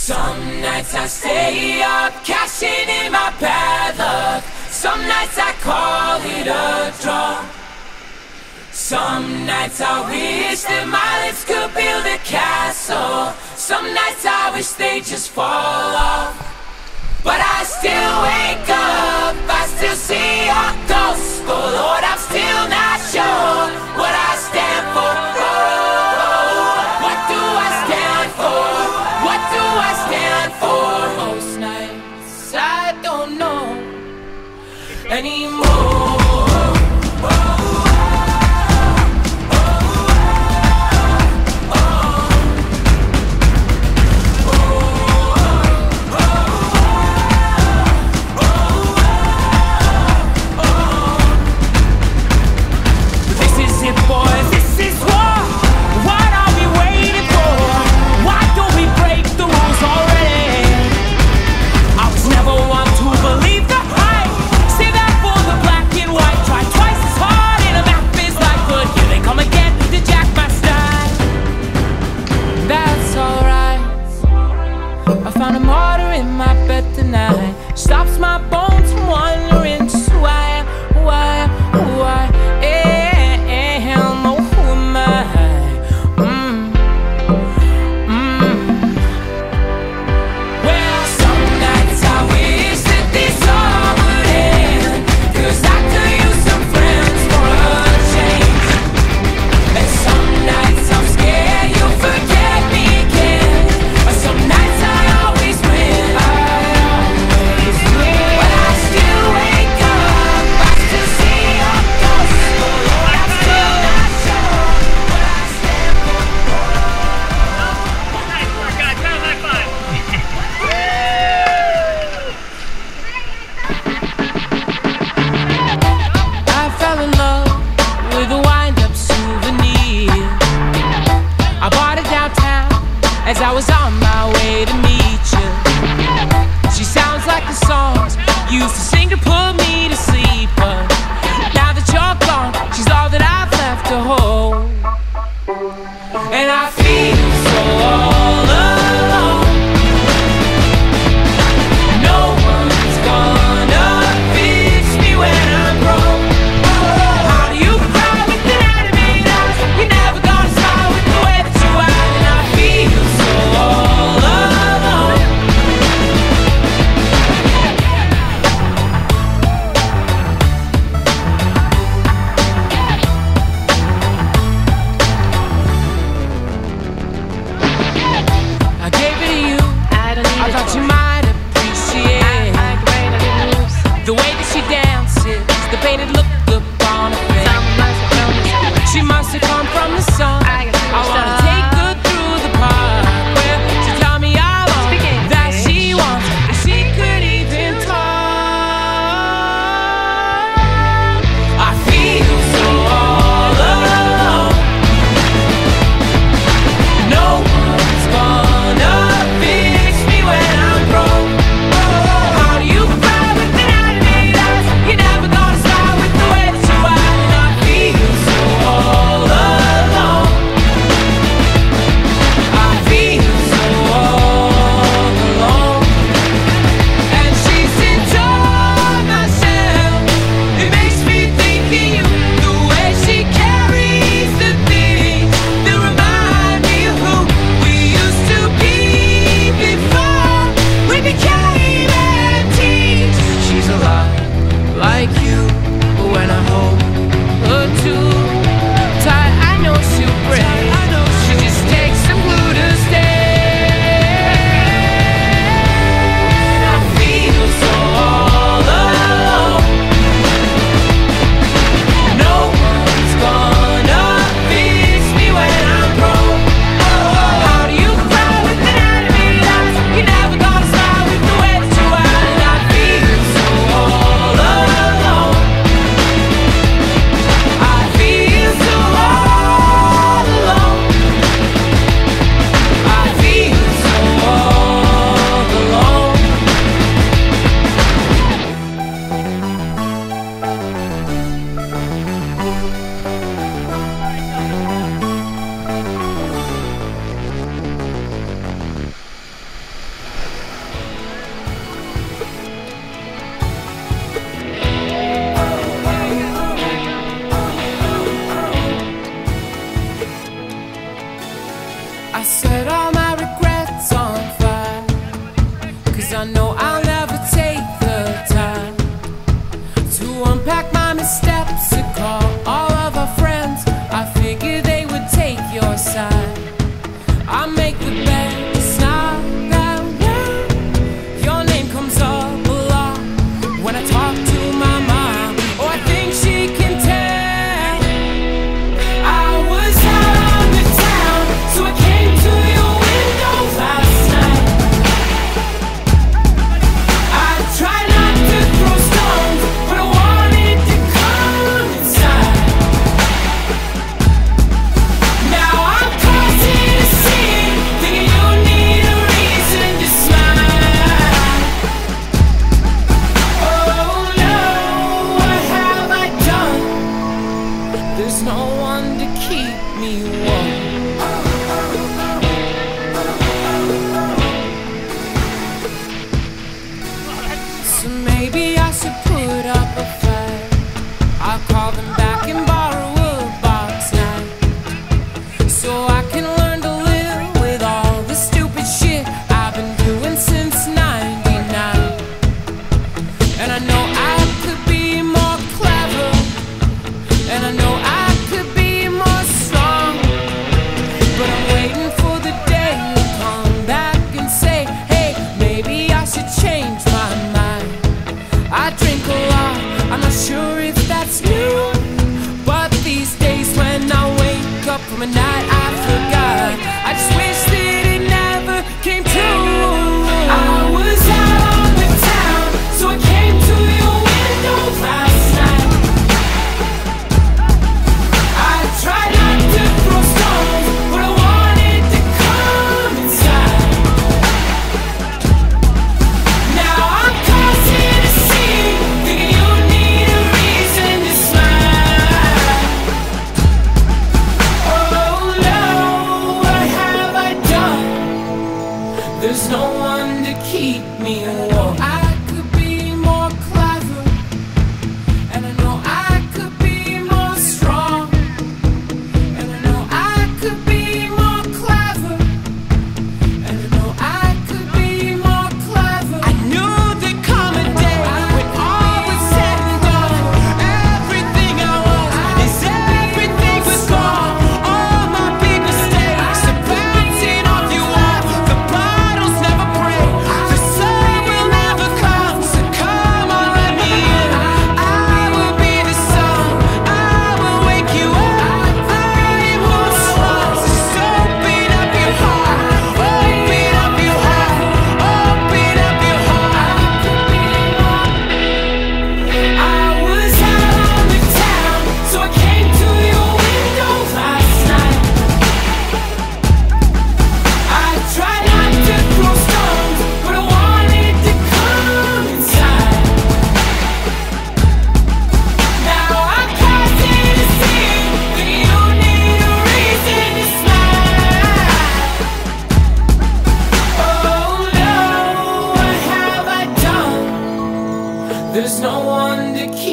Some nights I stay up, cashing in my bad luck. Some nights I call it a draw. Some nights I wish that my lips could build a castle. Some nights I wish they just fall off. But I still wake up, I still see your ghost. Oh Lord, I'm still not sure what I stand for. Oh, what do I stand for? What do I stand for? Most nights I don't know anymore. Stops my bones from wandering just who I am, who I am, oh, who am I? Well, some nights I wish that this all would end, 'cause I could use some friends for a change. And some nights I'm scared you'll forget me again, but some nights I always win. As I was on my way to meet you, she sounds like the songs you used to sing to put me to sleep. But now that you're gone, she's all that I've left to hold. And I feel so all alone. No one's gonna fix me when I'm broke. How do you cry with an animated eyes? You're never gonna smile with the way that you are. And I feel all alone. I gave it to you. I thought you might appreciate the way that she dances, the painted look upon her face. She must have come from the sun. I wanna take her through the park where she tell me all that she wants, if she could even talk. I feel so all alone. No one's gonna fix me when I'm broke. How do you cry with an animated eyes? You're never gonna start with the way that you are. And I feel so all alone. There's no one to keep me warm. I could be more clever, and I know I could be more strong, and I know I could be more clever, and I know I could be more clever. I knew there'd come a day when all was said and done. Everything I was is everything was gone. All my big mistakes are bouncing off you off. The bottles never break, the sun will never come. So come on, let me in. I will be the sun, I will wake you up. I am who I was. Just open up your heart, open up your heart, open up your heart. I was out on the town, so I came to your window last night. I tried not to throw stones, but I wanted to come inside. Now I'm passing to see that you need a reason to smile. Oh no, what have I done? There's no one to keep